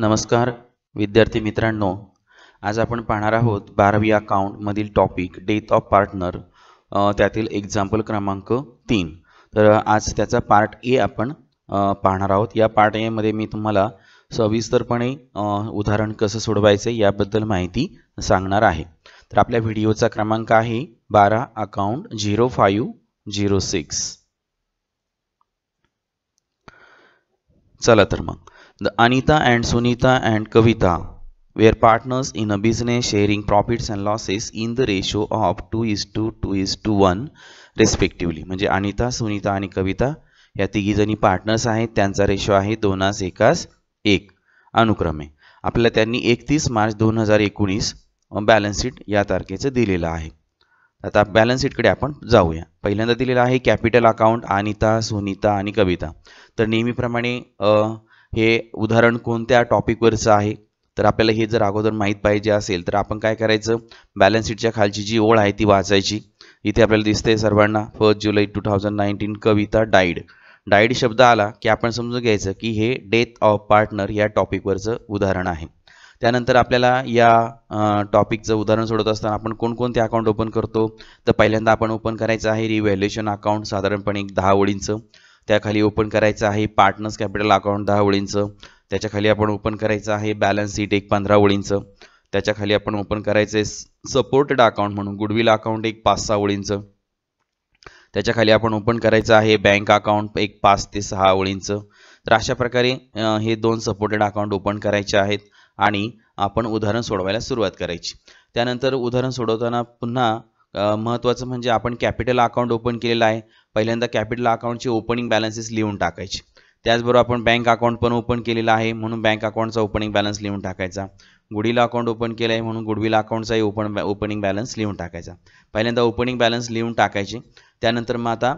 नमस्कार विद्यार्थी मित्रांनो, आज आपण पाहणार आहोत 12वी अकाउंट मधील टॉपिक डेथ ऑफ पार्टनर, त्यातील एक्झाम्पल क्रमांक 3. तर आज त्याचा पार्ट ए आपण पाहणार आहोत. या पार्ट ए मध्ये मी तुम्हाला सविस्तरपणे उदाहरण कसं सोडवायचे याबद्दल माहिती सांगणार आहे. तर आपल्या व्हिडिओचा क्रमांक आहे 12 अकाउंट 0506. चला तर मग. The Anita and Sunita and Kavita were partners in a business sharing profits and losses in the ratio of 2:1 respectively. म्हणजे अनिता, सुनीता आणि कविता या तिघी जणी पार्टनर्स आहेत. त्यांचा रेशो आहे 2:1 अनुक्रमे. आपल्याला त्यांनी 31 मार्च 2019 बॅलन्स शीट या तारखेचं दिलेलं आहे. आता बॅलन्स शीटकडे आपण जाऊया. पहिल्यांदा दिलेलं आहे कॅपिटल अकाउंट अनिता, सुनीता आणि कविता. तर नेहमीप्रमाणे हे उदाहरण कोणत्या टॉपिकवरचं आहे तर आपल्याला हे जर अगोदर माहीत पाहिजे असेल तर आपण काय करायचं, बॅलन्स शीटच्या खालची जी ओळ आहे ती वाचायची. इथे आपल्याला दिसते सर्वांना 1 जुलै 2019 कविता डाईड शब्द आला की आपण समजून घ्यायचं की हे डेथ ऑफ पार्टनर या टॉपिकवरचं उदाहरण आहे. त्यानंतर आपल्याला या टॉपिकचं उदाहरण सोडत असताना आपण कोणकोणते अकाउंट ओपन करतो तर पहिल्यांदा आपण ओपन करायचं आहे रिव्हॅल्युएशन अकाउंट, साधारणपणे 10 ओळींचं. त्याखाली ओपन करायचं आहे पार्टनर्स कॅपिटल अकाउंट 10 ओळींचं. त्याच्याखाली आपण ओपन करायचं आहे बॅलन्स शीट एक 15 ओळींचं. त्याच्याखाली आपण ओपन करायचं आहे सपोर्टेड अकाउंट म्हणून गुडविल अकाउंट एक 5-6 ओळींचं. त्याच्याखाली आपण ओपन करायचं आहे बँक अकाउंट एक 5 ते 6 ओळींचं. तर अशा प्रकारे हे 2 सपोर्टेड अकाउंट ओपन करायचे आहेत आणि आपण उदाहरण सोडवायला सुरुवात करायची. त्यानंतर उदाहरण सोडवताना पुन्हा महत्त्वाचं म्हणजे आपण कॅपिटल अकाउंट ओपन केलेलं आहे. पहिल्यांदा कॅपिटल अकाउंटचे ओपनिंग बॅलन्सेस लिहून टाकायचे. त्याचबरोबर आपण बँक अकाउंट पण ओपन केलेला आहे म्हणून बँक अकाउंटचा ओपनिंग बॅलन्स लिहून टाकायचा. गुडविल अकाउंट ओपन केलं आहे म्हणून गुडविल अकाउंटचाही ओपनिंग बॅलन्स लिहून टाकायचा. पहिल्यांदा ओपनिंग बॅलन्स लिहून टाकायचे. त्यानंतर मग आता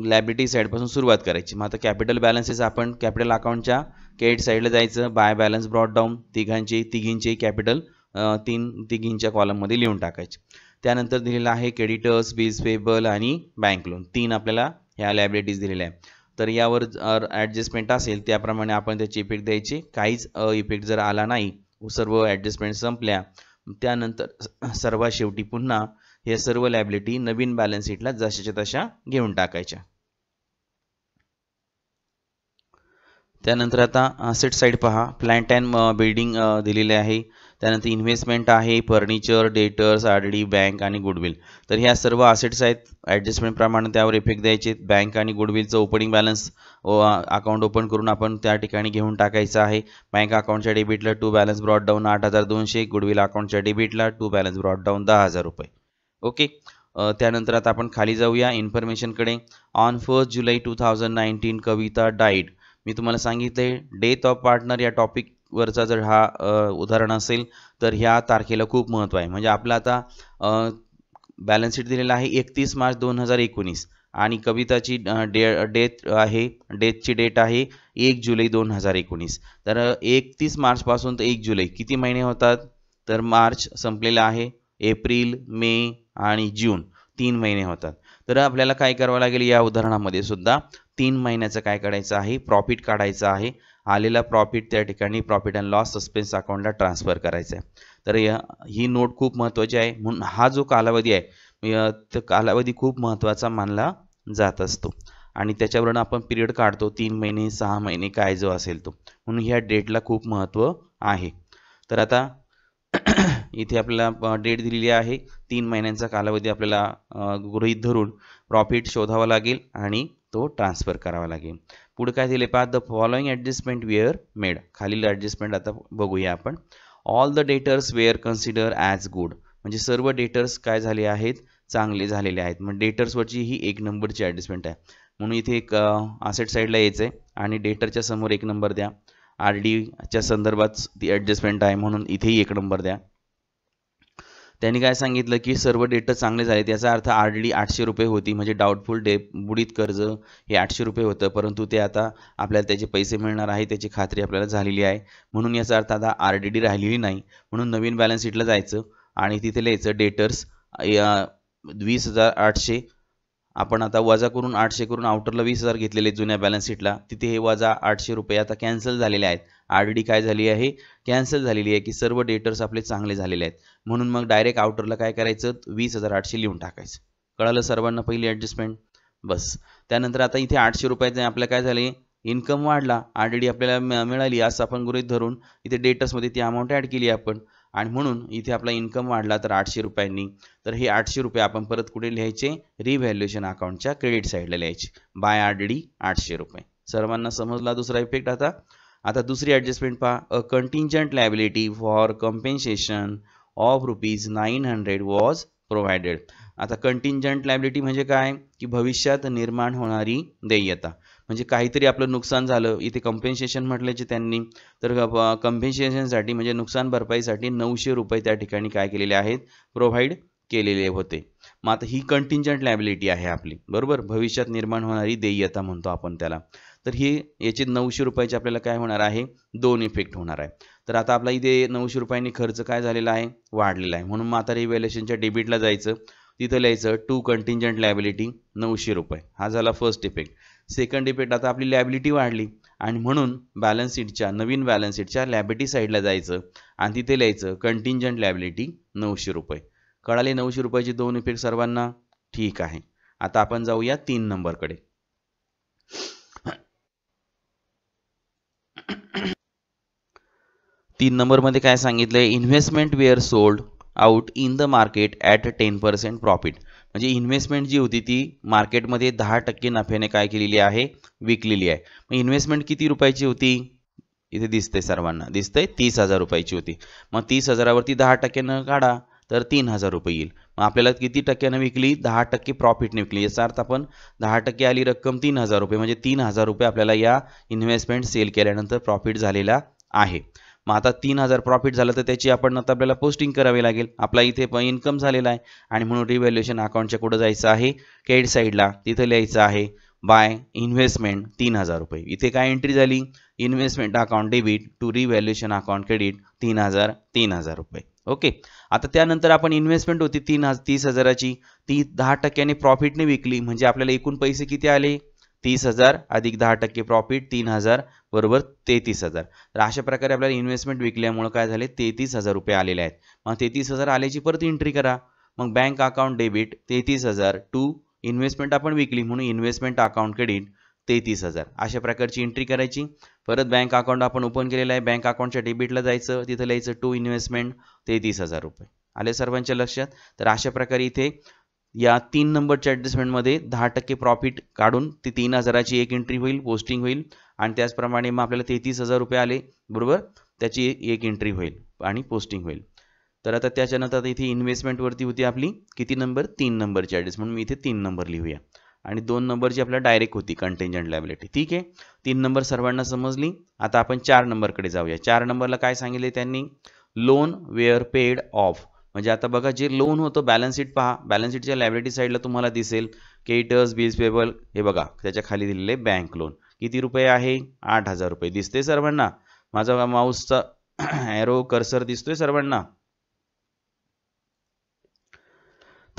लायबिलिटी साईडपासून सुरुवात करायची. मग आता कॅपिटल बॅलन्सेस आपण कॅपिटल अकाउंटच्या क्रेडिट साईडला जायचं. बाय बॅलन्स ब्रॉट डाऊन तिघींचे कॅपिटल तिघींच्या कॉलममध्ये लिहून टाकायचे. त्यानंतर दिलेलं आहे क्रेडिटर्स, बिल्स पेबल आणि बँक लोन. 3 आपल्याला ह्या लायबिलिटीज दिलेल्या आहे. तर यावर ॲडजस्टमेंट असेल त्याप्रमाणे आपण त्याची इफेक्ट द्यायची. काहीच इफेक्ट जर आला नाही, सर्व ॲडजस्टमेंट संपल्या, त्यानंतर सर्वात शेवटी पुन्हा हे सर्व लायबिलिटी नवीन बॅलन्स शीटला जशाच्या तशा घेऊन टाकायच्या. त्यानंतर आता असेट साईड पहा. प्लांट अँड बिल्डिंग दिलेले आहे. त्यानंतर इन्व्हेस्टमेंट आहे, फर्निचर, डेटर्स, आरडी, बँक आणि गुडविल. तर ह्या सर्व असेट्स आहेत. ॲडजस्टमेंट प्रमाणे त्यावर इफेक्ट द्यायचे. बँक आणि गुडविलचं ओपनिंग बॅलन्स अकाउंट ओपन करून आपण त्या ठिकाणी घेऊन टाकायचं आहे. बँक अकाउंटच्या डेबिटला to balance brought down 8,200, goodwill अकाउंटच्या डेबिटला टू बॅलन्स ब्रॉट डाऊन 10,000 रुपये. ओके. त्यानंतर आता आपण खाली जाऊया इन्फॉर्मेशनकडे. On 1 July 2019 Kavita died. मी तुम्हाला सांगितले डेथ ऑफ पार्टनर या टॉपिकवरचा जर हा उदाहरण असेल तर ह्या तारखेला खूप महत्त्व आहे. म्हणजे आपलं आता बॅलन्स शीट दिलेला आहे 31 मार्च 2019 आणि कविताची डेथची डेट आहे 1 जुलै 2019. तर 31 मार्चपासून तर 1 जुलै किती महिने होतात तर मार्च संपलेला आहे, एप्रिल, मे आणि जून 3 महिने होतात. तर आपल्याला काय करावं लागेल, या उदाहरणामध्ये सुद्धा 3 महिन्याचं काय काढायचं आहे, प्रॉफिट काढायचं आहे. आलेला प्रॉफिट त्या ठिकाणी प्रॉफिट अँड लॉस सस्पेन्स अकाउंटला ट्रान्सफर करायचं आहे. तर ही नोट खूप महत्त्वाची आहे. म्हणून हा जो कालावधी आहे तो कालावधी खूप महत्त्वाचा मानला जात असतो आणि त्याच्यावरून आपण पिरियड काढतो 3 महिने 6 महिने काय जो असेल तो. म्हणून ह्या डेटला खूप महत्त्व आहे. तर आता इथे आपल्याला डेट दिलेली आहे. 3 महिन्यांचा कालावधी आपल्याला गृहीत धरून प्रॉफिट शोधावा लागेल आणि तो ट्रान्सफर करावा लागेल. पुढे काय दिले पहा, the following adjustment were made. खालील ॲडजस्टमेंट आता बघूया आपण. All the debtors were consider as good. म्हणजे सर्व डेटर्स काय झाले आहेत, चांगले झालेले आहेत. मग डेटर्सवरची ही 1 नंबरची ॲडजस्टमेंट आहे. म्हणून इथे एक असेट साईडला यायचं आहे आणि डेटरच्या समोर 1 नंबर द्या. आर डीच्या संदर्भात ती ॲडजस्टमेंट आहे म्हणून इथेही 1 नंबर द्या. त्यांनी काय सांगितलं की सर्व डेटर चांगले झाले. याचा अर्थ आर डी 800 रुपये होती, म्हणजे डाऊटफुल बुडीत कर्ज हे 800 रुपये होतं, परंतु ते आता आपल्याला त्याचे पैसे मिळणार आहे त्याची खात्री आपल्याला झालेली आहे. म्हणून याचा अर्थ आता आर डी डी राहिलेली नाही. म्हणून नवीन बॅलन्स शीटला जायचं आणि तिथे लिहायचं डेटर्स 20,800 आपण आता वजा करून 800 करून आउटरला 20,000 घेतलेले जुन्या बॅलन्स शीटला, तिथे हे वजा 800 रुपये आता कॅन्सल झालेले आहेत. आरडी काय झाली आहे, कॅन्सल झालेली आहे की सर्व डेटर्स आपले चांगले झालेले आहेत. म्हणून मग डायरेक्ट आउटरला काय करायचं, 20,800 लिहून टाकायचं. कळालं सर्वांना पहिली ॲडजस्टमेंट. बस त्यानंतर आता इथे 800 रुपयाचे आपल्या काय झाले, इन्कम वाढला, आरडी आपल्याला मिळाली असं आपण गृहीत धरून इथे डेटर्समध्ये ती अमाऊंट ॲड केली आपण, आणि म्हणून इथे आपला इन्कम वाढला तर 800 रुपयांनी. तर हे 800 रुपये आपण परत कुठे लिहायचे, रिव्हॅल्युएशन अकाउंटच्या क्रेडिट साईडला लिहायचे. बाय आरडी 800 रुपये. सर्वांना समजला दुसरा इफेक्ट. आता दुसरी ॲडजस्टमेंट पहा. A contingent liability for compensation of ₹900 was provided. आता कंटिंजंट लायबिलिटी म्हणजे काय, की भविष्यात निर्माण होणारी देयता. म्हणजे काहीतरी आपलं नुकसान झालं, इथे कम्पेन्सेशन म्हटल्याचे त्यांनी, तर कम्पेन्सेशनसाठी म्हणजे नुकसान भरपाईसाठी 900 रुपये त्या ठिकाणी काय केलेले आहेत, प्रोव्हाइड केलेले होते. मग आता ही कंटिंजंट लायबिलिटी आहे आपली, बरोबर, भविष्यात निर्माण होणारी देयता म्हणतो आपण त्याला. तर ही याचे 900 रुपयाचे आपल्याला काय होणार आहे, 2 इफेक्ट होणार आहे. तर आता आपला इथे 900 रुपयांनी खर्च काय झालेला आहे, वाढलेला आहे. म्हणून मग आता रिव्हॅल्युएशनच्या डेबिटला जायचं, तिथं लिहायचं टू कंटिंजंट लायबिलिटी 900 रुपये. हा झाला फर्स्ट इफेक्ट. सेकंड इफेक्ट, आता आपली लायबिलिटी वाढली आणि म्हणून बॅलन्स शीटच्या नवीन बॅलन्स शीटच्या लायबिलिटी साईडला जायचं आणि तिथे लिहायचं कंटिंजंट लायबिलिटी 900 रुपये. कळाले 900 रुपयाचे 2 इफेक्ट सर्वांना. ठीक आहे. आता आपण जाऊया 3 नंबरकडे. 3 नंबरमध्ये काय सांगितलंय, investment were sold out in the market at 10% profit. म्हणजे इन्व्हेस्टमेंट जी होती ती मार्केटमध्ये 10% नफ्याने काय केलेली आहे, विकलेली आहे. मग इन्व्हेस्टमेंट किती रुपयाची होती, इथे दिसते सर्वांना, दिसतंय 30,000 रुपयाची होती. मग 30,000वरती 10% काढा तर 3,000 रुपये येईल. मग आपल्याला किती टक्क्यानं विकली, 10% प्रॉफिटने विकली. याचा अर्थ आपण 10% आली रक्कम 3,000 रुपये, म्हणजे 3,000 रुपये आपल्याला या इन्व्हेस्टमेंट सेल केल्यानंतर प्रॉफिट झालेला आहे. मग आता 3,000 प्रॉफिट झालं तर त्याची आपण आता आपल्याला पोस्टिंग करावी लागेल. आपला इथे इन्कम झालेला आहे आणि म्हणून रिव्हॅल्युएशन अकाउंटच्या कुठं जायचं आहे, क्रेडिट साईडला, तिथं लिहायचं आहे बाय इन्व्हेस्टमेंट 3,000 रुपये. इथे काय एंट्री झाली, investment account debit to revaluation account credit 3,000 रुपये. ओके. आता त्यानंतर आपण इन्व्हेस्टमेंट होती 30,000ची, ती 10%ने प्रॉफिटने विकली, म्हणजे आपल्याला एकूण पैसे किती आले, 30,000 अधिक 10% प्रॉफिट 3,000 बरोबर 33,000. तर अशा प्रकारे आपल्याला इन्व्हेस्टमेंट विकल्यामुळे काय झाले, 33,000 रुपये आलेले आहेत. मग 33,000 आल्याची परत एंट्री करा. मग bank account debit 33,000 to investment आपण विकली म्हणून इन्व्हेस्टमेंट अकाउंट क्रेडिट 33,000. अशा प्रकारची एंट्री करायची. परत बँक अकाउंट आपण ओपन केलेलं आहे, बँक अकाउंटच्या डेबिटला जायचं, तिथं लिहायचं टू इन्व्हेस्टमेंट 33,000 रुपये. आले सर्वांच्या लक्षात. तर अशा प्रकारे इथे या 3 नंबरच्या ॲडजस्टमेंटमध्ये 10% प्रॉफिट काढून ती 3,000ची एक एंट्री होईल, पोस्टिंग होईल, आणि त्याचप्रमाणे मग आपल्याला 33,000 रुपये आले, बरोबर, त्याची एक एंट्री होईल आणि पोस्टिंग होईल. तर आता त्याच्यानंतर इथे इन्व्हेस्टमेंटवरती होती आपली किती नंबर, 3 नंबरची ॲडजस्टमेंट. मी इथे 3 नंबर लिहूया आणि 2 नंबरची आपल्याला डायरेक्ट होती कंटिंजंट लायबिलिटी. ठीक आहे. 3 नंबर सर्वांना समजली. आता आपण 4 नंबरकडे जाऊया. 4 नंबरला काय सांगितले त्यांनी, लोन वेअर पेड ऑफ. म्हणजे आता बघा जे लोन होतं, बॅलन्स शीट पहा, बॅलन्स शीटच्या लायबिलिटी साईडला तुम्हाला दिसेल क्रेडिटर्स, बिल्स पेबल, हे बघा त्याच्या खाली दिलेले बँक लोन किती रुपये आहे, 8,000 रुपये. दिसते सर्वांना, माझा माऊसचा ॲरो कर्सर दिसतोय सर्वांना.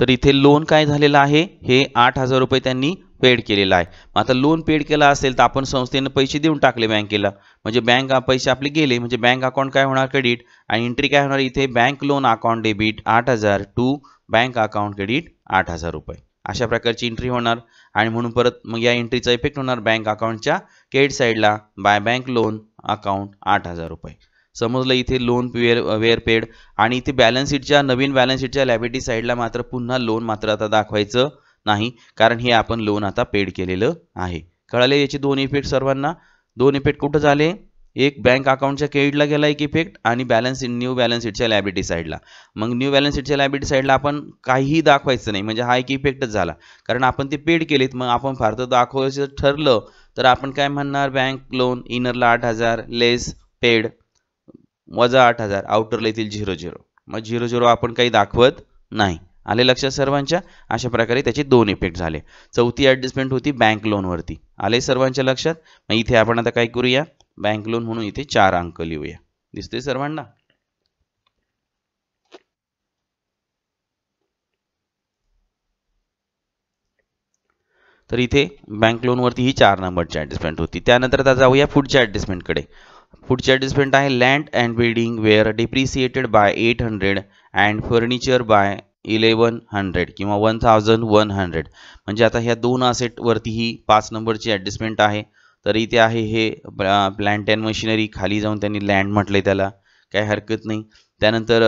तर इथे लोन काय झालेलं आहे, हे 8,000 रुपये त्यांनी पेड केलेला आहे. आता लोन पेड केला असेल तर आपण संस्थेनं पैसे देऊन टाकले बँकेला, म्हणजे बँक पैसे आपले गेले, म्हणजे बँक अकाउंट काय होणार, क्रेडिट, आणि एंट्री काय होणार इथे, bank loan account debit 8,000 to bank account credit 8,000 रुपये. अशा प्रकारची एंट्री होणार आणि म्हणून परत मग या एंट्रीचा इफेक्ट होणार बँक अकाउंटच्या क्रेडिट साईडला बाय बँक लोन अकाउंट 8,000 रुपये. समजलं इथे लोन वेअर पेड. आणि इथे बॅलन्स शीटच्या नवीन बॅलन्स शीटच्या लायबिलिटी साईडला मात्र पुन्हा लोन मात्र आता दाखवायचं नाही, कारण हे आपण लोन आता पेड केलेलं आहे. कळाले याचे 2 इफेक्ट सर्वांना. 2 इफेक्ट कुठं झाले, एक बँक अकाउंटच्या क्रेडिटला गेला एक इफेक्ट आणि न्यू बॅलन्स शीटच्या लायबिलिटी साईडला. मग न्यू बॅलन्स शीटच्या लायबिलिटी साईडला आपण काहीही दाखवायचं नाही, म्हणजे हा एक इफेक्टच झाला, कारण आपण ते पेड केलेत. मग आपण फार तर दाखवायचं ठरलं तर आपण काय म्हणणार, बँक लोन इनरला 8,000 लेस पेड वजा 8,000, आउटरला येतील 0,0. मग 0,0 आपण काही दाखवत नाही. आले लक्षात सर्वांच्या. अशा प्रकारे त्याचे 2 इफेक्ट झाले. चौथी ॲडजस्टमेंट होती बँक लोनवरती. आले सर्वांच्या लक्षात. मग इथे आपण आता काय करूया, बँक लोन म्हणून इथे 4 अंक लिहूया. दिसते सर्वांना. तर इथे बँक लोनवरती ही 4 नंबरची ॲडजस्टमेंट होती. त्यानंतर आता जाऊया पुढच्या ॲडजस्टमेंटकडे. पुढची ॲडजस्टमेंट आहे land and building were depreciated by 800 and furniture by 1100 किंवा 1100. म्हणजे आता ह्या दोन असेटवरती ही 5 नंबरची ॲडजस्टमेंट आहे. तर इथे आहे हे प्लांट अँड मशिनरी, खाली जाऊन त्यांनी लँड म्हटलंय, त्याला काय हरकत नाही. त्यानंतर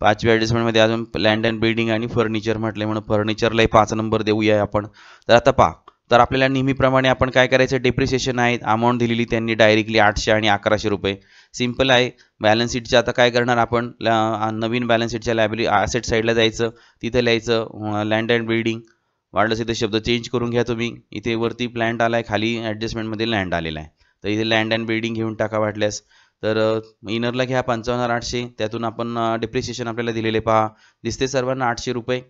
5व्या ॲडजस्टमेंटमध्ये अजून लँड अँड बिल्डिंग आणि फर्निचर म्हटले, म्हणून फर्निचरलाही 5 नंबर देऊया आपण. तर आता पहा, तर आपल्याला नेहमीप्रमाणे आपण काय करायचं, डेप्रिसिएशन आहे, अमाऊंट दिलेली त्यांनी डायरेक्टली 800 आणि 1100 रुपये. सिम्पल आहे. बॅलन्स शीटचं आता काय करणार आपण, नवीन बॅलन्स शीटच्या लायबिलिटी ॲसेट साईडला जायचं, तिथे लिहायचं लँड अँड बिल्डिंग. वाढलंच इथे शब्द चेंज करून घ्या तुम्ही. इथे वरती प्लांट आला आहे, खाली ॲडजस्टमेंटमध्ये लँड आलेला आहे. तर इथे लँड अँड बिल्डिंग घेऊन टाका वाटल्यास. तर इनरला घ्या 55,800, त्यातून आपण डेप्रिसिएशन आपल्याला दिलेले पहा, दिसते सर्वांना 800 रुपये.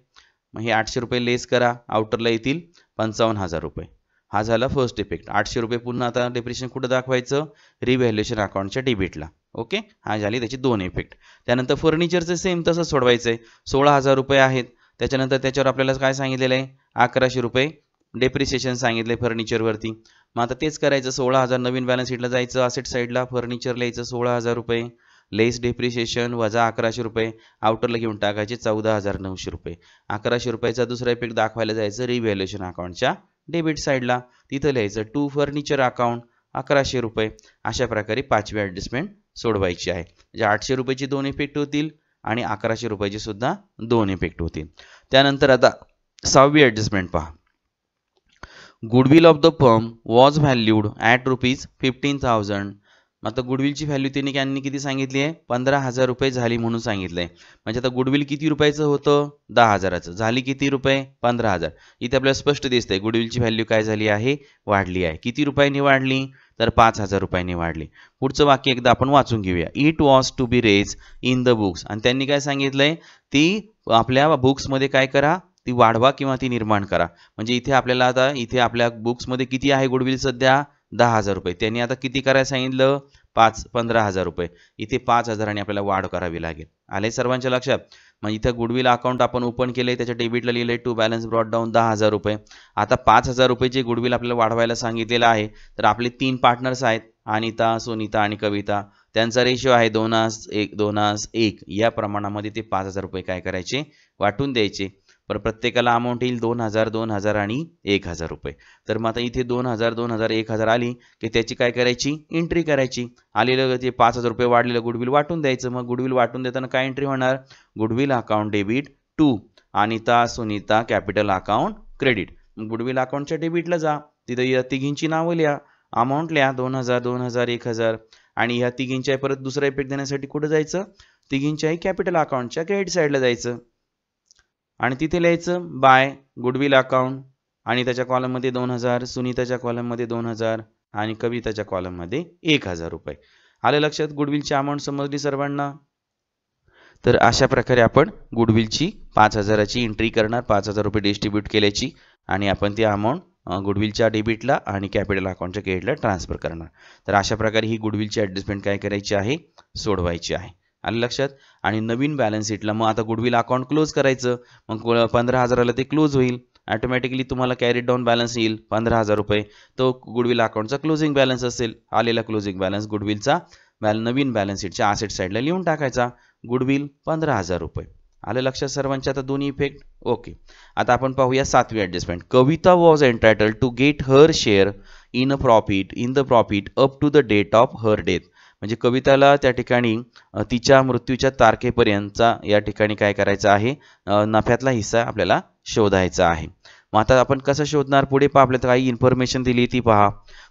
मग हे 800 रुपये लेस करा, आउटरला येतील 55,000 रुपये. हा झाला फर्स्ट इफेक्ट. 800 रुपये पुन्हा आता डेप्रिसिएशन कुठं दाखवायचं, रिव्हॅल्युएशन अकाउंटच्या डेबिटला. ओके, हा झाली त्याची 2 इफेक्ट. त्यानंतर फर्निचरचं सेम तसंच सोडवायचं आहे. 16,000 रुपये आहेत. त्याच्यानंतर त्याच्यावर आपल्याला काय सांगितलेलं आहे, 1100 रुपये डेप्रिसिएशन सांगितले फर्निचरवरती. मग आता तेच करायचं, 16,000 नवीन बॅलन्स शीटला जायचं, असेट साईडला फर्निचर लिहायचं 16,000 रुपये, लेस डेप्रिसिएशन वजा 1100 रुपये, आउटरला घेऊन टाकायचे 14,900 रुपये. 1100 रुपयाचा दुसरा इफेक्ट दाखवायला जायचं रिव्हॅल्युएशन अकाउंटच्या डेबिट साईडला, तिथं लिहायचं टू फर्निचर अकाउंट 1100 रुपये. अशा प्रकारे 5वी ॲडजस्टमेंट सोडवायची आहे. म्हणजे 800 रुपयाची 2 इफेक्ट होतील आणि 1100 रुपयाची सुद्धा 2 इफेक्ट होतील. त्यानंतर आता 6वी ॲडजस्टमेंट पहा. Goodwill of the firm was valued at ₹15,000. आता गुडविलची व्हॅल्यू त्यांनी किती सांगितली आहे, 15,000 रुपये झाली म्हणून सांगितलंय. म्हणजे आता गुडविल किती रुपयाचं होतं, 10,000चं, झाली किती रुपये, 15,000. इथे आपल्याला स्पष्ट दिसतंय गुडविलची व्हॅल्यू काय झाली आहे, वाढली आहे. किती रुपयांनी वाढली, तर 5,000 रुपयांनी वाढली. पुढचं वाक्य एकदा आपण वाचून घेऊया. It was to be raised in the books. आणि त्यांनी काय सांगितलंय, ती आपल्या बुक्समध्ये काय करा, ती वाढवा किंवा ती निर्माण करा. म्हणजे इथे आपल्याला आता इथे आपल्या बुक्समध्ये किती आहे गुडविल सध्या, 10,000 रुपये. त्यांनी आता किती करायला सांगितलं, 15,000 रुपये. इथे 5,000 आणि आपल्याला वाढ करावी लागेल. आले सर्वांच्या लक्षात. मग इथं गुडविल अकाउंट आपण ओपन केलंय, त्याच्या डेबिटला लिहिलंय टू बॅलन्स ब्रॉट डाऊन 10,000 रुपये. आता 5,000 रुपये जे गुडविल आपल्याला वाढवायला सांगितलेलं आहे, तर आपले 3 पार्टनर्स आहेत, अनिता, सुनीता आणि कविता. त्यांचा रेशिओ आहे 2:1, 2:1. या प्रमाणामध्ये ते 5,000 रुपये काय करायचे, वाटून द्यायचे. पर प्रत्येकाला अमाऊंट येईल 2,000, 2,000 आणि 1,000 रुपये. तर मग आता इथे 2,000, 2,000, 1,000 आली की त्याची काय करायची, एंट्री करायची. आलेलं ते 5,000 रुपये वाढलेलं गुडविल वाटून द्यायचं. मग गुडविल वाटून देताना काय एंट्री होणार, goodwill account debit to Anita, Sunita, capital account credit. Goodwill अकाउंटच्या डेबिटला जा, तिथं या तिघींची नावं लिहा, अमाऊंट लिहा 2,000, 2,000, 1,000. आणि ह्या तिघींच्या परत दुसरा इफेक्ट देण्यासाठी कुठं जायचं, तिघींच्याही कॅपिटल अकाउंटच्या क्रेडिट साईडला जायचं आणि तिथे लिहायचं बाय गुडविल अकाउंट. आणि त्याच्या कॉलममध्ये 2,000, सुनीताच्या कॉलममध्ये 2,000 आणि कविताच्या कॉलममध्ये 1,000 रुपये. आलं लक्षात, गुडविलची अमाऊंट समजली सर्वांना. तर अशा प्रकारे आपण गुडविलची 5,000ची एंट्री करणार, 5,000 रुपये डिस्ट्रीब्यूट केल्याची, आणि आपण ती अमाऊंट गुडविलच्या डेबिटला आणि कॅपिटल अकाउंटच्या क्रेडिटला ट्रान्सफर करणार. तर अशा प्रकारे ही गुडविलची ॲडजस्टमेंट काय करायची आहे, सोडवायची आहे. आलं लक्षात. आणि नवीन बॅलन्स शीटला मग आता गुडविल अकाउंट क्लोज करायचं. मग 15,000ला ते क्लोज होईल, ऑटोमॅटिकली तुम्हाला कॅरीड डाऊन बॅलन्स येईल 15,000 रुपये. तो गुडविल अकाउंटचा क्लोजिंग बॅलन्स असेल. आलेला क्लोजिंग बॅलन्स गुडविलचा नवीन बॅलन्स शीटच्या असेट साईडला लिहून टाकायचा, गुडविल 15,000 रुपये. आलं लक्षात सर्वांच्या. आता दोन्ही इफेक्ट ओके. आता आपण पाहूया 7वी adjustment. Kavita was entitled to get her share in the profit up to the date of her death. म्हणजे कविताला त्या ठिकाणी तिच्या मृत्यूच्या तारखेपर्यंतचा या ठिकाणी काय करायचं आहे, नफ्यातला हिस्सा आपल्याला शोधायचा आहे. मग आता आपण कसं शोधणार, पुढे पहा, आपल्याला काही इन्फॉर्मेशन दिली ती पहा.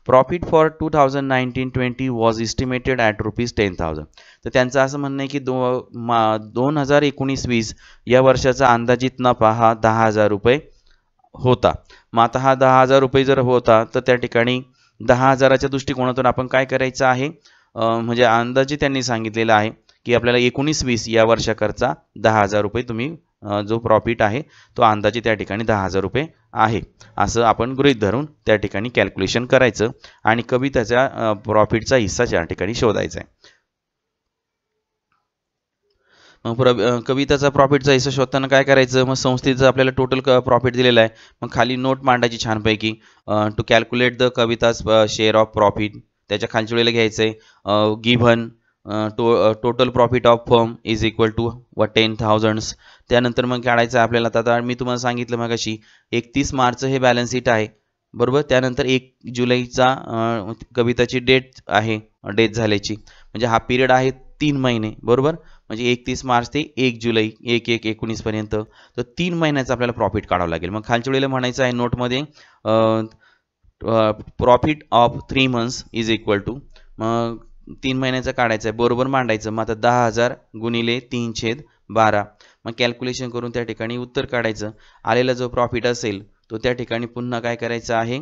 Profit for 2019-20 was estimated at ₹10,000. तर त्यांचं असं म्हणणं आहे की 2019-20 या वर्षाचा अंदाजित नफा हा 10,000 रुपये होता. मग आता हा 10,000 रुपये जर होता, तर त्या ठिकाणी 10,000च्या दृष्टिकोनातून आपण काय करायचं आहे, म्हणजे अंदाजे त्यांनी सांगितलेलं आहे की आपल्याला 19-20 या वर्षाकरता 10,000 रुपये तुम्ही जो प्रॉफिट आहे तो अंदाजे त्या ठिकाणी 10,000 रुपये आहे असं आपण गृहीत धरून त्या ठिकाणी कॅल्क्युलेशन करायचं आणि कविताच्या प्रॉफिटचा हिस्सा त्या ठिकाणी शोधायचा आहे. मग कविताचा प्रॉफिटचा हिस्सा शोधताना काय करायचं, मग संस्थेचं आपल्याला टोटल प्रॉफिट दिलेलं आहे, मग खाली नोट मांडायची छानपैकी, to calculate the Kavita's share of profit, त्याच्या खालच्या वेळेला घ्यायचं आहे given total profit of firm is equal to 10,000. त्यानंतर मग काढायचं आहे आपल्याला. आता मी तुम्हाला सांगितलं मग अशी 31 मार्च हे बॅलन्स शीट आहे बरोबर. त्यानंतर 1 जुलैचा कविताची डेट आहे, डेट झाल्याची, म्हणजे हा पिरियड आहे 3 महिने बरोबर. म्हणजे 31 मार्च ते 1 जुलै 1/1/19 पर्यंत, तर 3 महिन्याचं आपल्याला प्रॉफिट काढावं लागेल. मग खालच्या वेळेला म्हणायचं आहे नोटमध्ये profit of 3 months is equal to, मग 3 महिन्याचं काढायचं आहे बरोबर मांडायचं. मग आता 10,000 गुणिले 3/12, मग कॅल्क्युलेशन करून त्या ठिकाणी उत्तर काढायचं. आलेला जो प्रॉफिट असेल तो त्या ठिकाणी पुन्हा काय करायचं आहे,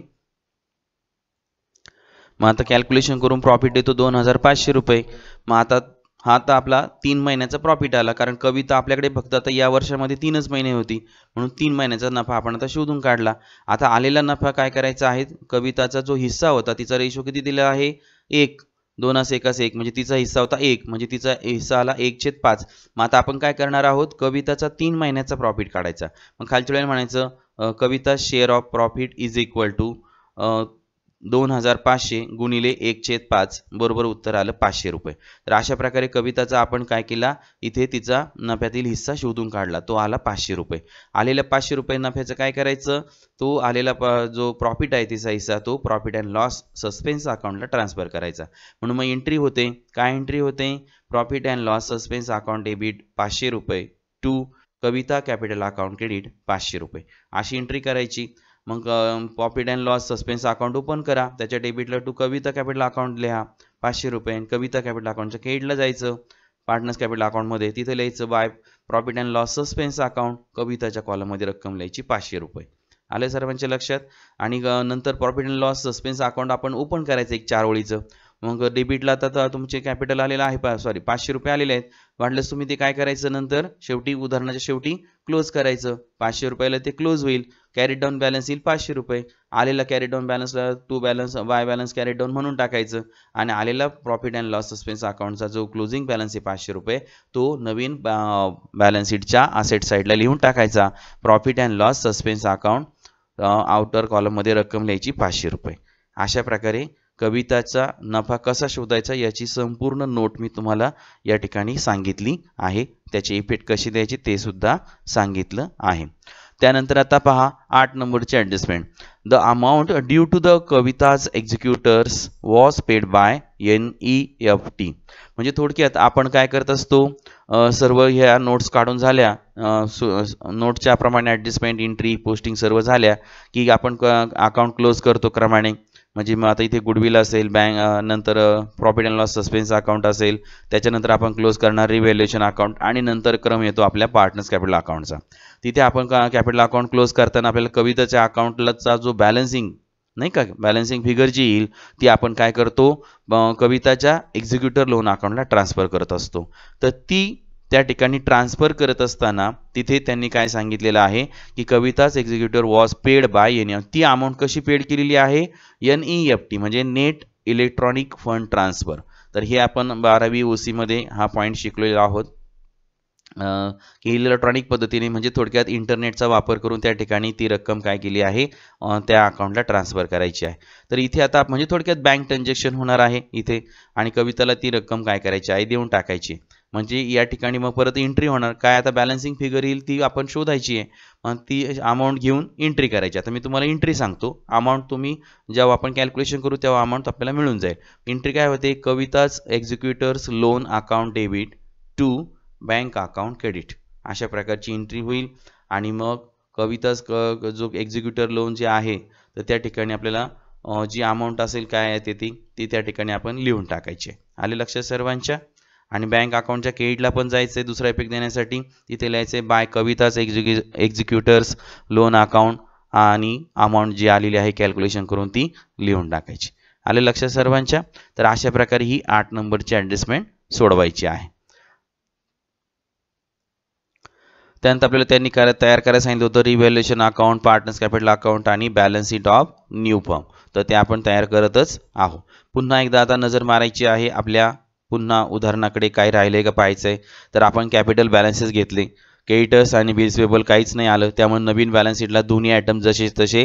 मग आता कॅल्क्युलेशन करून प्रॉफिट येतो 2,500 रुपये. मग आता हा तर आपला 3 महिन्याचा प्रॉफिट आला, कारण कविता आपल्याकडे फक्त आता या वर्षामध्ये 3च महिने होती, म्हणून 3 महिन्याचा नफा आपण आता शोधून काढला. आता आलेला नफा काय करायचा आहे, कविताचा जो हिस्सा होता तिचा रेशो किती दिला आहे, 1, 2 1 म्हणजे तिचा हिस्सा होता 1, म्हणजे तिचा हिस्सा आला 1/5. मग आता आपण काय करणार आहोत, कविताचा 3 महिन्याचा प्रॉफिट काढायचा. मग खालच्या वेळेला म्हणायचं Kavita share of profit is equal to 2,500 गुणिले 1/5, बरोबर उत्तर आलं 500 रुपये. तर अशा प्रकारे कविताचा आपण काय केला, इथे तिचा नफ्यातील हिस्सा शोधून काढला, तो आला 500 रुपये. आलेल्या 500 रुपये नफ्याचं काय करायचं, तो आलेला जो प्रॉफिट आहे तिचा हिस्सा तो प्रॉफिट अँड लॉस सस्पेन्स अकाउंटला ट्रान्सफर करायचा. म्हणून मग एंट्री होते, काय एंट्री होते, profit and loss suspense account debit 500 रुपये to Kavita capital account credit 500 रुपये, अशी एंट्री करायची. मग profit and loss suspense account open करा, त्याच्या डेबिटला टू कविता कॅपिटल अकाउंट लिहा 500 रुपये, आणि कविता कॅपिटल अकाउंटच्या क्रेडिटला जायचं पार्टनर्स कॅपिटल अकाउंटमध्ये, तिथे लिहायचं by profit and loss suspense account, कविताच्या कॉलममध्ये रक्कम लिहायची 500 रुपये. आले सर्वांच्या लक्षात. आणि नंतर profit and loss suspense account आपण ओपन करायचं एक 4 ओळीचं. मग डेबिटला आता तुमचे कॅपिटल आलेलं आहे 500 रुपये आलेले आहेत, वाटल्यास तुम्ही ते काय करायचं, नंतर शेवटी उदाहरणाच्या शेवटी क्लोज करायचं, 500 रुपयाला ते क्लोज होईल. कॅरी डाऊन बॅलन्स येईल 500 रुपये. आलेला कॅरी डाऊन बॅलन्सला to balance by balance carry down म्हणून टाकायचं, आणि आलेला प्रॉफिट अँड लॉस सस्पेन्स अकाउंटचा जो क्लोजिंग बॅलन्स आहे 500 रुपये, तो नवीन बॅलन्स शीटच्या असेट साईडला लिहून टाकायचा, profit and loss suspense account outer कॉलममध्ये रक्कम लिहायची 500 रुपये. अशा प्रकारे कविताचा नफा कसा शोधायचा याची संपूर्ण नोट मी तुम्हाला या ठिकाणी सांगितली आहे, त्याची इफेक्ट कशी द्यायची ते सुद्धा सांगितलं आहे. त्यानंतर आता पहा 8 नंबरची adjustment. The amount due to the Kavita's executors was paid by NEFT. म्हणजे थोडक्यात आपण काय करत असतो, सर्व ह्या नोट्स काढून झाल्या, नोटच्या प्रमाणे ॲडजस्टमेंट एंट्री पोस्टिंग सर्व झाल्या की आपण अकाउंट क्लोज करतो क्रमाने. म्हणजे मग आता इथे गुडविल असेल, बँक, नंतर profit and loss suspense account असेल, त्याच्यानंतर आपण क्लोज करणार रिव्हॅल्युएशन अकाउंट, आणि नंतर क्रम येतो आपल्या पार्टनर्स कॅपिटल अकाउंटचा. तिथे आपण कॅपिटल अकाउंट क्लोज करताना आपल्याला कविताच्या अकाउंटचा जो बॅलन्सिंग नाही का, बॅलन्सिंग फिगर जी येईल ती आपण काय करतो, कविताच्या एक्झिक्युटर लोन अकाउंटला ट्रान्सफर करत असतो. तर ती त्या ठिकाणी ट्रान्सफर करत असताना तिथे त्यांनी काय सांगितलेलं आहे की Kavita's executor was paid by NEFT. ती अमाऊंट कशी पेड केलेली आहे, NEFT म्हणजे नेट इलेक्ट्रॉनिक फंड ट्रान्सफर. तर हे आपण 12वी OC मध्ये हा पॉईंट शिकलेलो आहोत की इलेक्ट्रॉनिक पद्धतीने, म्हणजे थोडक्यात इंटरनेटचा वापर करून त्या ठिकाणी ती रक्कम काय केली आहे, त्या अकाउंटला ट्रान्सफर करायची आहे. तर इथे आता म्हणजे थोडक्यात बँक ट्रान्झॅक्शन होणार आहे इथे, आणि कविताला ती रक्कम काय करायची आहे, देऊन टाकायची. म्हणजे या ठिकाणी मग परत एंट्री होणार काय, आता बॅलन्सिंग फिगर येईल ती आपण शोधायची आहे, मग ती अमाऊंट घेऊन एंट्री करायची. आता मी तुम्हाला एंट्री सांगतो, अमाऊंट तुम्ही जेव्हा आपण कॅल्क्युलेशन करू तेव्हा अमाऊंट आपल्याला मिळून जाईल. एंट्री काय होते, Kavita's executors loan account debit to bank account credit, अशा प्रकारची एंट्री होईल. आणि मग कविताज जो एक्झिक्युटर लोन जे आहे तर त्या ठिकाणी आपल्याला जी अमाऊंट असेल काय आहे ती त्या ठिकाणी आपण लिहून टाकायची. आले लक्षात सर्वांच्या. आणि बँक अकाउंटच्या क्रेडिटला पण जायचं आहे दुसरा इफेक्ट देण्यासाठी, तिथे लिहायचं आहे bye Kavita's executors loan account, आणि अमाऊंट जी आलेली आहे कॅल्क्युलेशन करून ती लिहून टाकायची. आले लक्षात सर्वांच्या. तर अशा प्रकारे ही 8 नंबरची ॲडजस्टमेंट सोडवायची आहे. त्यानंतर आपल्याला त्यांनी तयार करायला सांगितलं होतं revaluation account, partners capital account आणि balance sheet of new firm. तर ते आपण तयार करतच आहोत. पुन्हा एकदा आता नजर मारायची आहे आपल्या पुन्हा उदाहरणाकडे काय राहिले का पाहायचं आहे. तर आपण कॅपिटल बॅलन्सेस घेतले, क्रेडिटर्स आणि बिल्स पेबल काहीच नाही आलं, त्यामुळे नवीन बॅलन्स शीटला दोन्ही आयटम जसे तसे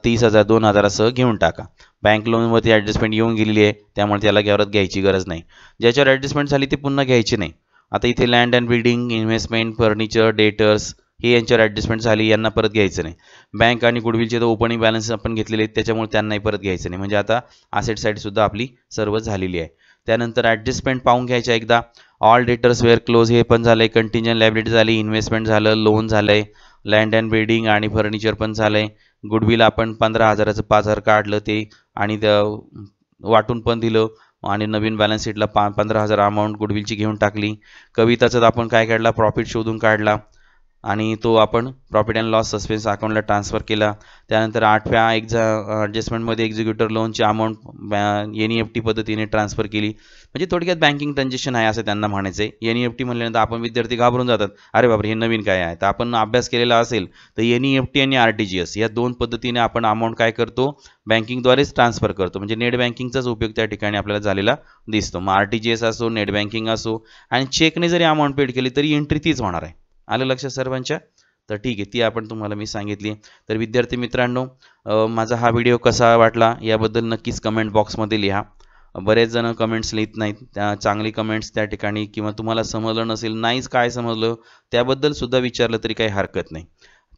30,000 2,000 घेऊन टाका. बँक लोनवरती ॲडजस्टमेंट येऊन गेलेली आहे, त्यामुळे त्याला परत घ्यायची गरज नाही. ज्याच्यावर ॲडजस्टमेंट झाली ते पुन्हा घ्यायची नाही. आता इथे land and building, investment, furniture, debtors हे यांच्यावर ॲडजस्टमेंट झाली, यांना परत घ्यायचं नाही. बँक आणि गुडविलचे तर ओपनिंग बॅलन्स आपण घेतलेले आहेत, त्याच्यामुळे त्यांनाही परत घ्यायचं नाही. म्हणजे आता असेट साईडसुद्धा आपली सर्व झालेली आहे. त्यानंतर ॲडजस्टमेंट पाहून घ्यायच्या एकदा. ऑल डेटर्स वेअर क्लोज हे पण झालं आहे, कंटिंजंट लायबिलिटी झाली, इन्व्हेस्टमेंट झालं, लोन झालं आहे, लँड अँड बिल्डिंग आणि फर्निचर पण झालं आहे. गुडविल आपण 15,000चं 5,000 काढलं ते आणि वाटून पण दिलं आणि नवीन बॅलन्स शीटला 15,000 अमाऊंट गुडविलची घेऊन टाकली. कविताचं आपण काय काढला, प्रॉफिट शोधून काढला आणि तो आपण प्रॉफिट अँड लॉस सस्पेन्स अकाउंटला ट्रान्सफर केला. त्यानंतर 8व्या ॲडजस्टमेंटमध्ये एक्झिक्युटर लोनची अमाऊंट NEFT पद्धतीने ट्रान्सफर केली. म्हणजे थोडक्यात बँकिंग ट्रान्झॅक्शन आहे असं त्यांना म्हणायचं आहे. NEFT म्हणल्यानंतर आपण विद्यार्थी घाबरून जातात, अरे बापरे हे नवीन काय आहे. तर आपण अभ्यास केलेला असेल तर NEFT आणि RTGS या दोन पद्धतीने आपण अमाऊंट काय करतो, बँकिंगद्वारेच ट्रान्सफर करतो. म्हणजे नेट बँकिंगचाच उपयोग त्या ठिकाणी आपल्याला झालेला दिसतो. मग RTGS असो, नेट बँकिंग असो आणि चेकने जरी अमाऊंट पेड केली तरी एंट्री तीच होणार आहे. आलं लक्षात सर्वांच्या? तर ठीक आहे, ती आपण तुम्हाला मी सांगितली. तर विद्यार्थी मित्रांनो, माझा हा व्हिडिओ कसा वाटला याबद्दल नक्कीच कमेंट बॉक्समध्ये लिहा. बरेच जण कमेंट्स लिहित नाहीत, त्या चांगली कमेंट्स त्या ठिकाणी, किंवा तुम्हाला समजलं नसेल, नाहीच काय समजलं त्याबद्दल सुद्धा विचारलं तरी काही हरकत नाही.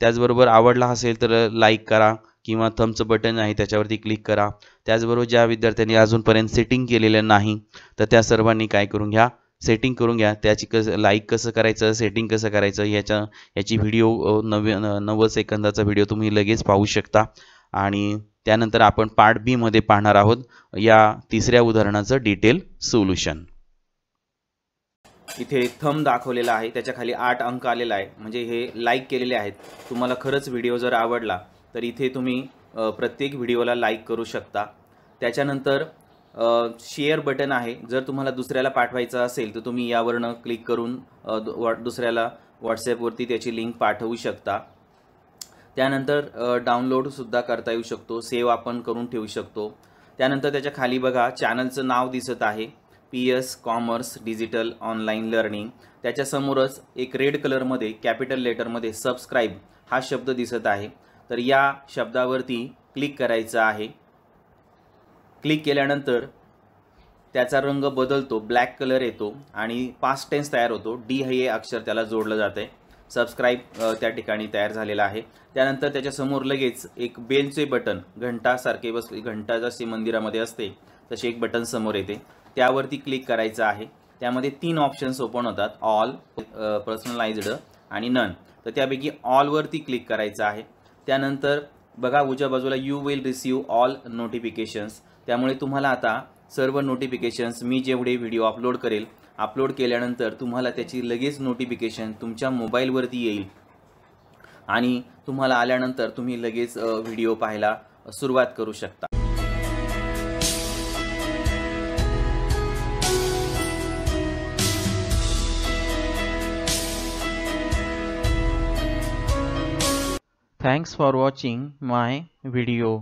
त्याचबरोबर आवडला असेल तर लाईक करा किंवा थम्सअप बटन आहे त्याच्यावरती क्लिक करा. त्याचबरोबर ज्या विद्यार्थ्यांनी अजूनपर्यंत सेटिंग केलेलं नाही तर त्या सर्वांनी काय करून घ्या, सेटिंग करून घ्या. त्याची लाईक कसं करायचं, सेटिंग कसं करायचं याची व्हिडिओ 90 सेकंदाचा व्हिडिओ तुम्ही लगेच पाहू शकता. आणि त्यानंतर आपण पार्ट बी मध्ये पाहणार आहोत या तिसऱ्या उदाहरणाचं डिटेल सोल्युशन. इथे थंब दाखवलेला आहे, त्याच्या खाली 8 अंक आलेला आहे, म्हणजे हे लाईक केलेले आहेत. तुम्हाला खरंच व्हिडिओ जर आवडला तर इथे तुम्ही प्रत्येक व्हिडिओला लाईक करू शकता. त्याच्यानंतर शेअर बटन आहे, जर तुम्हाला दुसऱ्याला पाठवायचं असेल तर तुम्ही यावरनं क्लिक करून दुसऱ्याला व्हॉट्सॲपवरती त्याची लिंक पाठवू शकता. त्यानंतर डाउनलोडसुद्धा करता येऊ शकतो, सेव्ह आपण करून ठेवू शकतो. त्यानंतर त्याच्या खाली बघा चॅनलचं नाव दिसत आहे, PS commerce digital online learning. त्याच्यासमोरच एक रेड कलरमध्ये कॅपिटल लेटरमध्ये सबस्क्राईब हा शब्द दिसत आहे. तर या शब्दावरती क्लिक करायचं आहे. क्लिक केल्यानंतर त्याचा रंग बदलतो, ब्लॅक कलर येतो आणि पास्ट टेन्स तयार होतो. D हे अक्षर त्याला जोडलं जाते. सबस्क्राईब त्या ठिकाणी तयार झालेला आहे. त्यानंतर त्याच्यासमोर लगेच एक बेलचे बटन, घंटासारखे घंटा जशी मंदिरामध्ये असते तसे एक बटन समोर येते, त्यावरती क्लिक करायचं आहे. त्यामध्ये 3 ऑप्शन्स ओपन होतात, ऑल, पर्सनलाइज्ड आणि नन. तर त्यापैकी ऑलवरती क्लिक करायचं आहे. त्यानंतर बघा उजव्या बाजूला you will receive all notifications. त्यामुळे तुम्हाला आता सर्व नोटिफिकेशन्स, मी जेवढे व्हिडिओ अपलोड करेल, अपलोड केल्यानंतर तुम्हाला त्याची लगेच नोटिफिकेशन तुमच्या मोबाईलवरती येईल आणि तुम्हाला आल्यानंतर तुम्ही लगेच व्हिडिओ पाहायला सुरुवात करू शकता. Thanks for watching my video.